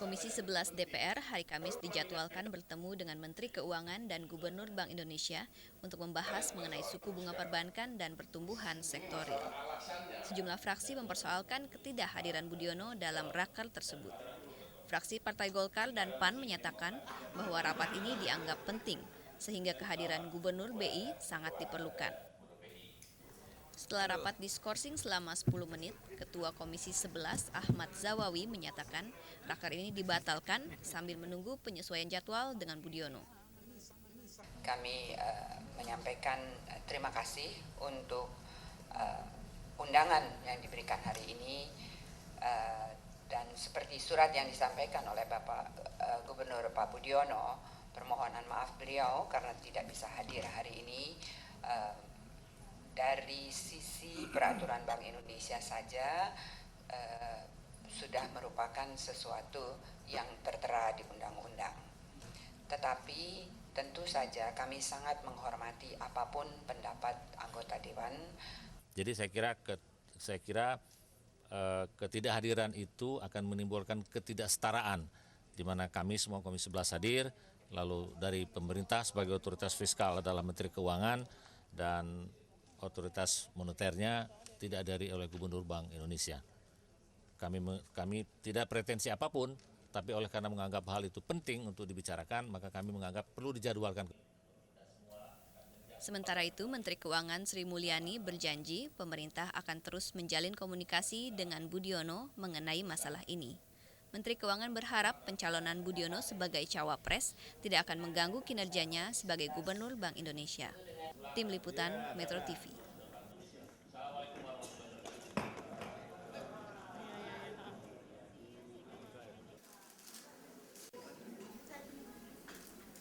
Komisi 11 DPR hari Kamis dijadwalkan bertemu dengan Menteri Keuangan dan Gubernur Bank Indonesia untuk membahas mengenai suku bunga perbankan dan pertumbuhan sektoril. Sejumlah fraksi mempersoalkan ketidakhadiran Budiono dalam raker tersebut. Fraksi Partai Golkar dan PAN menyatakan bahwa rapat ini dianggap penting, sehingga kehadiran Gubernur BI sangat diperlukan. Setelah rapat diskorsing selama 10 menit, Ketua Komisi 11 Ahmad Zawawi menyatakan raker ini dibatalkan sambil menunggu penyesuaian jadwal dengan Budiono. Kami menyampaikan terima kasih untuk undangan yang diberikan hari ini dan seperti surat yang disampaikan oleh Bapak Gubernur Pak Budiono, permohonan maaf beliau karena tidak bisa hadir hari ini. Dari sisi peraturan Bank Indonesia saja sudah merupakan sesuatu yang tertera di undang-undang. Tetapi tentu saja kami sangat menghormati apapun pendapat anggota Dewan. Jadi saya kira ketidakhadiran itu akan menimbulkan ketidaksetaraan, di mana kami semua Komisi 11 hadir, lalu dari pemerintah sebagai otoritas fiskal adalah Menteri Keuangan dan otoritas moneternya tidak dari oleh Gubernur Bank Indonesia. Kami tidak pretensi apapun, tapi oleh karena menganggap hal itu penting untuk dibicarakan, maka kami menganggap perlu dijadwalkan. Sementara itu, Menteri Keuangan Sri Mulyani berjanji pemerintah akan terus menjalin komunikasi dengan Budiono mengenai masalah ini. Menteri Keuangan berharap pencalonan Budiono sebagai cawapres tidak akan mengganggu kinerjanya sebagai Gubernur Bank Indonesia. Tim Liputan Metro TV.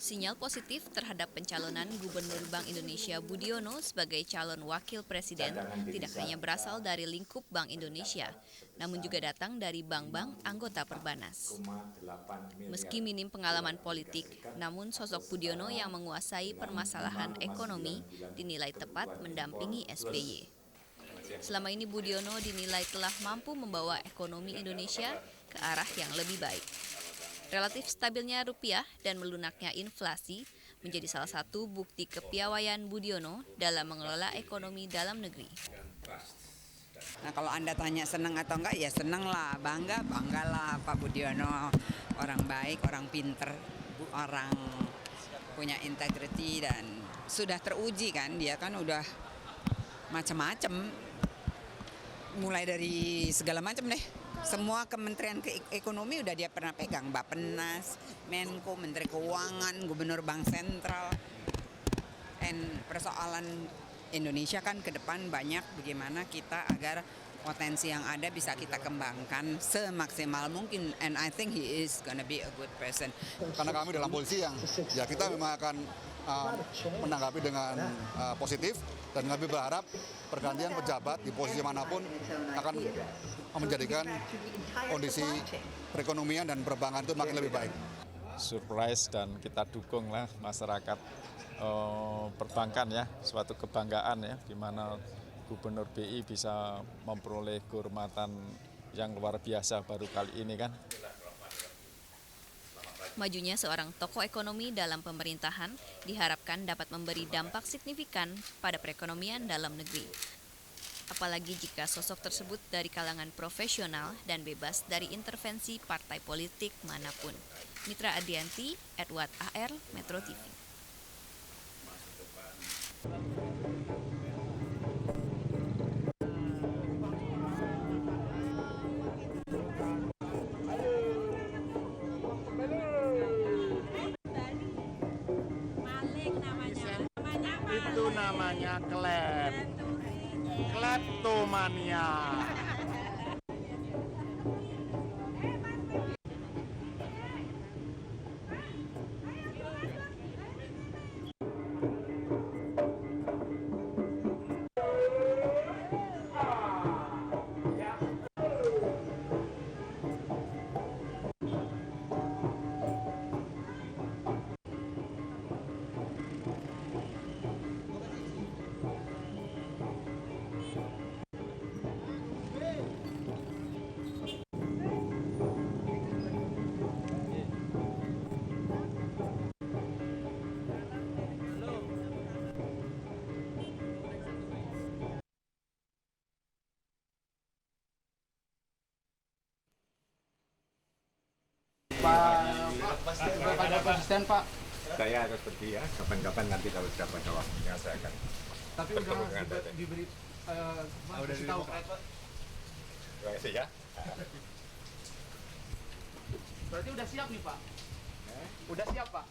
Sinyal positif terhadap pencalonan Gubernur Bank Indonesia Budiono sebagai calon wakil presiden tidak hanya berasal dari lingkup Bank Indonesia, namun juga datang dari bank-bank anggota Perbanas. Meski minim pengalaman politik, namun sosok Budiono yang menguasai permasalahan ekonomi dinilai tepat mendampingi SBY. Selama ini Budiono dinilai telah mampu membawa ekonomi Indonesia ke arah yang lebih baik. Relatif stabilnya rupiah dan melunaknya inflasi menjadi salah satu bukti kepiawaian Budiono dalam mengelola ekonomi dalam negeri. Nah, kalau Anda tanya senang atau enggak, ya senang lah, banggalah Pak Budiono. Orang baik, orang pinter, orang punya integriti dan sudah teruji kan, dia kan udah macam-macam. Mulai dari segala macam deh. Semua kementerian ekonomi udah dia pernah pegang, Bappenas, Menko, Menteri Keuangan, Gubernur Bank Sentral. Dan persoalan Indonesia kan ke depan banyak bagaimana kita agar potensi yang ada bisa kita kembangkan semaksimal mungkin. And I think he is gonna be a good person. Karena kami dalam posisi yang ya kita memang akan menanggapi dengan positif dan kami berharap pergantian pejabat di posisi manapun akan menjadikan kondisi perekonomian dan perbankan itu makin lebih baik. Surprise dan kita dukunglah masyarakat perbankan ya, suatu kebanggaan ya, di mana Gubernur BI bisa memperoleh kehormatan yang luar biasa baru kali ini kan. Majunya seorang tokoh ekonomi dalam pemerintahan diharapkan dapat memberi dampak signifikan pada perekonomian dalam negeri. Apalagi jika sosok tersebut dari kalangan profesional dan bebas dari intervensi partai politik manapun. Mitra Adianti, Edward AR, Metro TV. Itu namanya kleptomania. Bapak ada konsisten, Pak. Saya harus pergi ya, kapan-kapan nanti kalau sudah pada waktunya saya akan Tapi bertemu udah dengan Bapak. diberi kasih tahu Pak. Terima kasih ya. Berarti udah siap nih, Pak. Udah siap, Pak.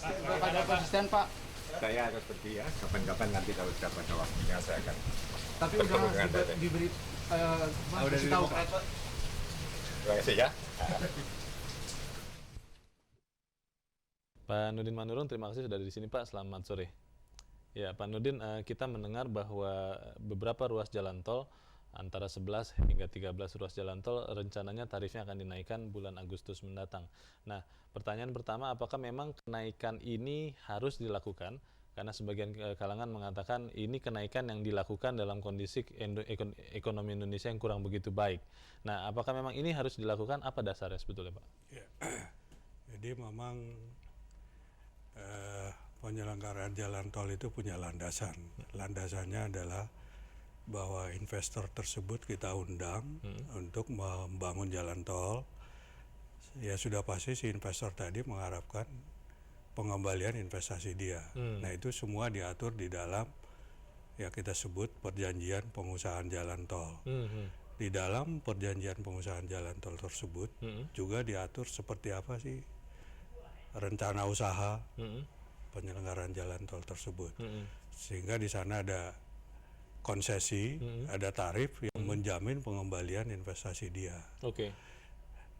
Bapak ada konsisten, Pak. Saya harus pergi ya, kapan-kapan nanti kalau sudah pada waktunya saya akan Tapi bertemu dengan udah Bapak. diberi kasih tahu Pak. Terima kasih ya. Pak Nurdin Manurung, terima kasih sudah ada di sini Pak. Selamat sore. Ya Pak Nurdin, kita mendengar bahwa beberapa ruas jalan tol antara 11 hingga 13 ruas jalan tol rencananya tarifnya akan dinaikkan bulan Agustus mendatang. Nah, pertanyaan pertama, apakah memang kenaikan ini harus dilakukan? Karena sebagian kalangan mengatakan ini kenaikan yang dilakukan dalam kondisi ekonomi Indonesia yang kurang begitu baik. Nah, apakah memang ini harus dilakukan? Apa dasarnya sebetulnya Pak? Ya. Jadi memang penyelenggaraan jalan tol itu punya landasan. Landasannya adalah bahwa investor tersebut kita undang untuk membangun jalan tol. Ya sudah pasti si investor tadi mengharapkan pengembalian investasi dia. Nah itu semua diatur di dalam ya kita sebut perjanjian pengusahaan jalan tol. Di dalam perjanjian pengusahaan jalan tol tersebut juga diatur seperti apa sih rencana usaha penyelenggaraan jalan tol tersebut. Sehingga di sana ada konsesi, ada tarif yang menjamin pengembalian investasi dia.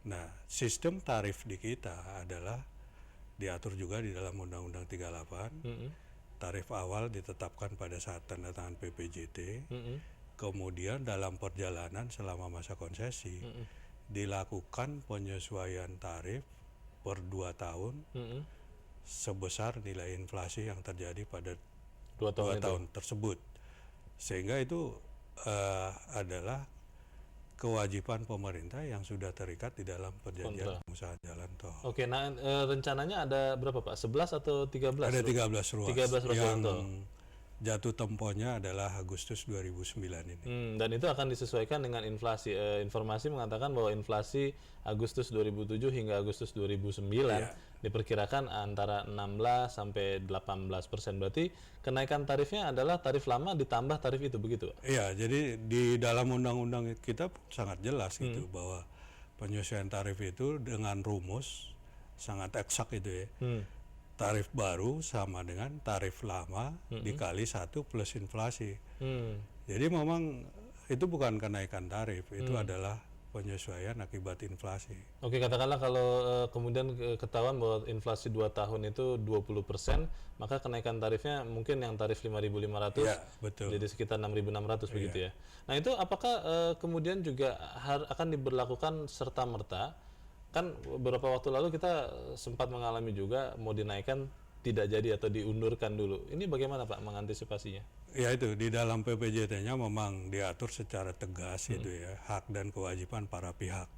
Nah, sistem tarif di kita adalah diatur juga di dalam Undang-Undang 38. Tarif awal ditetapkan pada saat tanda tangan PPJT. Kemudian dalam perjalanan selama masa konsesi dilakukan penyesuaian tarif per 2 tahun sebesar nilai inflasi yang terjadi pada 2 tahun tersebut. Sehingga itu adalah kewajiban pemerintah yang sudah terikat di dalam perjanjian pengusahaan jalan tol. Oke, nah rencananya ada berapa Pak? 11 atau 13? Ada 13 ruas. 13 ruas jalan tol. Jatuh temponya adalah Agustus 2009 ini. Dan itu akan disesuaikan dengan inflasi. Informasi mengatakan bahwa inflasi Agustus 2007 hingga Agustus 2009 diperkirakan antara 16 sampai 18%. Berarti kenaikan tarifnya adalah tarif lama ditambah tarif itu, begitu? Iya, jadi di dalam undang-undang kita sangat jelas gitu bahwa penyesuaian tarif itu dengan rumus sangat eksak itu ya. Tarif baru sama dengan tarif lama dikali 1 plus inflasi. Jadi memang itu bukan kenaikan tarif, itu adalah penyesuaian akibat inflasi. Oke, katakanlah kalau kemudian ketahuan bahwa inflasi 2 tahun itu 20%, maka kenaikan tarifnya mungkin yang tarif 5.500 betul. jadi sekitar 6.600 begitu ya. Nah itu apakah kemudian juga akan diberlakukan serta-merta? Kan beberapa waktu lalu kita sempat mengalami juga mau dinaikkan tidak jadi atau diundurkan dulu. Ini bagaimana Pak mengantisipasinya? Ya itu di dalam PPJT-nya memang diatur secara tegas itu ya hak dan kewajiban para pihak.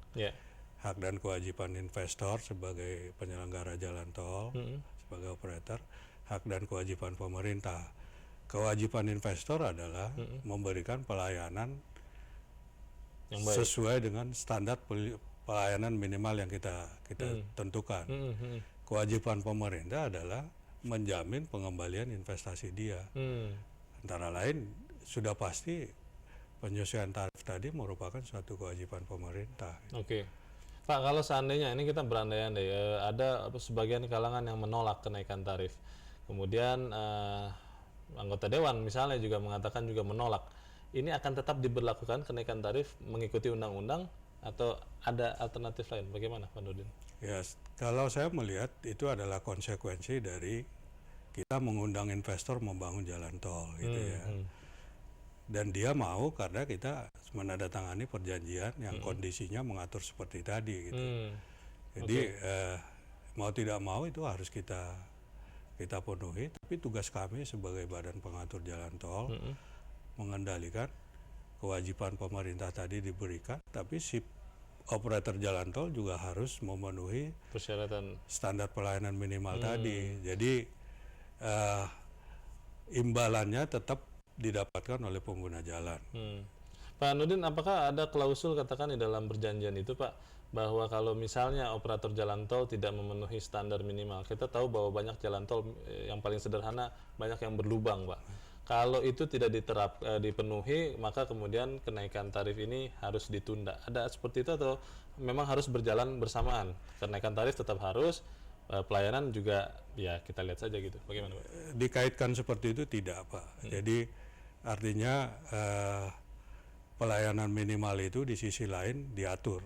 Hak dan kewajiban investor sebagai penyelenggara jalan tol, sebagai operator, hak dan kewajiban pemerintah. Kewajiban investor adalah memberikan pelayanan yang baik, sesuai dengan standar pelayanan minimal yang kita tentukan. Kewajiban pemerintah adalah menjamin pengembalian investasi dia. Antara lain sudah pasti penyesuaian tarif tadi merupakan suatu kewajiban pemerintah. Oke. Pak, kalau seandainya ini kita berandai-andai ada sebagian kalangan yang menolak kenaikan tarif. Kemudian anggota dewan misalnya juga mengatakan juga menolak. Ini akan tetap diberlakukan kenaikan tarif mengikuti undang-undang atau ada alternatif lain? Bagaimana Pak Nurdin? Ya, kalau saya melihat itu adalah konsekuensi dari kita mengundang investor membangun jalan tol gitu ya. Dan dia mau karena kita menandatangani perjanjian yang kondisinya mengatur seperti tadi gitu. Jadi mau tidak mau itu harus kita penuhi. Tapi tugas kami sebagai badan pengatur jalan tol mengendalikan kewajiban pemerintah tadi diberikan, tapi si operator jalan tol juga harus memenuhi persyaratan standar pelayanan minimal tadi. Jadi imbalannya tetap didapatkan oleh pengguna jalan. Pak Nurdin, apakah ada klausul katakan di dalam perjanjian itu Pak, bahwa kalau misalnya operator jalan tol tidak memenuhi standar minimal, kita tahu bahwa banyak jalan tol yang paling sederhana banyak yang berlubang Pak. Kalau itu tidak dipenuhi, maka kemudian kenaikan tarif ini harus ditunda. Ada seperti itu atau memang harus berjalan bersamaan? Kenaikan tarif tetap harus, pelayanan juga ya kita lihat saja gitu. Bagaimana Pak? Dikaitkan seperti itu tidak Pak. Jadi artinya pelayanan minimal itu di sisi lain diatur.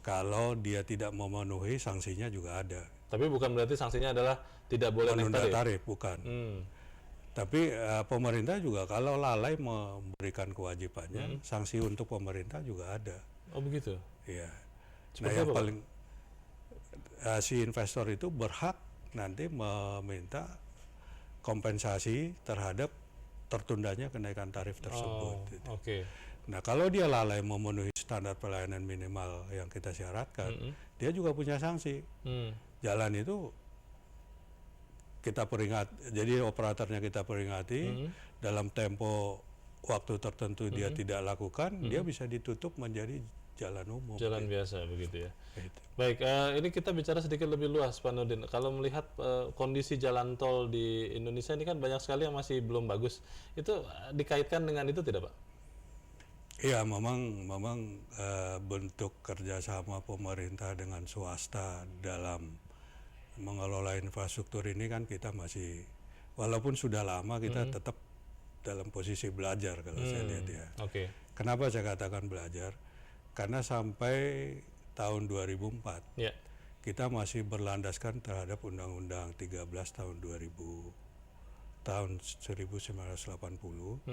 Kalau dia tidak memenuhi, sanksinya juga ada. Tapi bukan berarti sanksinya adalah tidak boleh naik Menunda tarif? tarif, bukan. Tapi pemerintah juga kalau lalai memberikan kewajibannya, sanksi untuk pemerintah juga ada. Oh begitu? Iya. Seperti Nah yang apa, Pak? paling si investor itu berhak nanti meminta kompensasi terhadap tertundanya kenaikan tarif tersebut. Gitu. Oke. Nah kalau dia lalai memenuhi standar pelayanan minimal yang kita syaratkan, dia juga punya sanksi. Jalan itu kita jadi operatornya kita peringati dalam tempo waktu tertentu dia tidak lakukan, dia bisa ditutup menjadi jalan umum. Jalan biasa begitu ya. Gitu. Baik, ini kita bicara sedikit lebih luas Pak Nurdin. Kalau melihat kondisi jalan tol di Indonesia ini kan banyak sekali yang masih belum bagus. Itu dikaitkan dengan itu tidak Pak? Iya, memang bentuk kerjasama pemerintah dengan swasta dalam mengelola infrastruktur ini kan kita masih, walaupun sudah lama kita tetap dalam posisi belajar kalau saya lihat ya. Oke. Kenapa saya katakan belajar? Karena sampai tahun 2004 kita masih berlandaskan terhadap Undang-Undang 13 tahun 1980,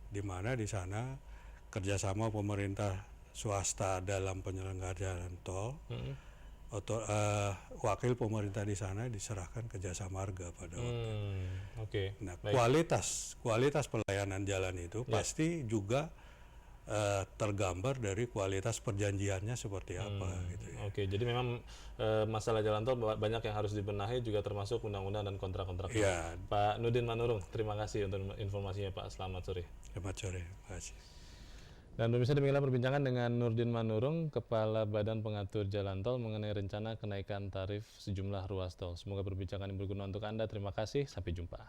di mana di sana kerjasama pemerintah swasta dalam penyelenggaraan tol, wakil pemerintah di sana diserahkan ke Jasa Marga pada waktu itu. Nah, kualitas pelayanan jalan itu pasti juga tergambar dari kualitas perjanjiannya seperti apa gitu ya. Oke, jadi memang masalah jalan tol banyak yang harus dibenahi juga termasuk undang-undang dan kontrak-kontrak. Ya. Pak Nurdin Manurung, terima kasih untuk informasinya Pak. Selamat sore. Selamat sore, terima kasih. Dan pemirsa, demikianlah perbincangan dengan Nurdin Manurung, Kepala Badan Pengatur Jalan Tol mengenai rencana kenaikan tarif sejumlah ruas tol. Semoga perbincangan ini berguna untuk Anda. Terima kasih, sampai jumpa.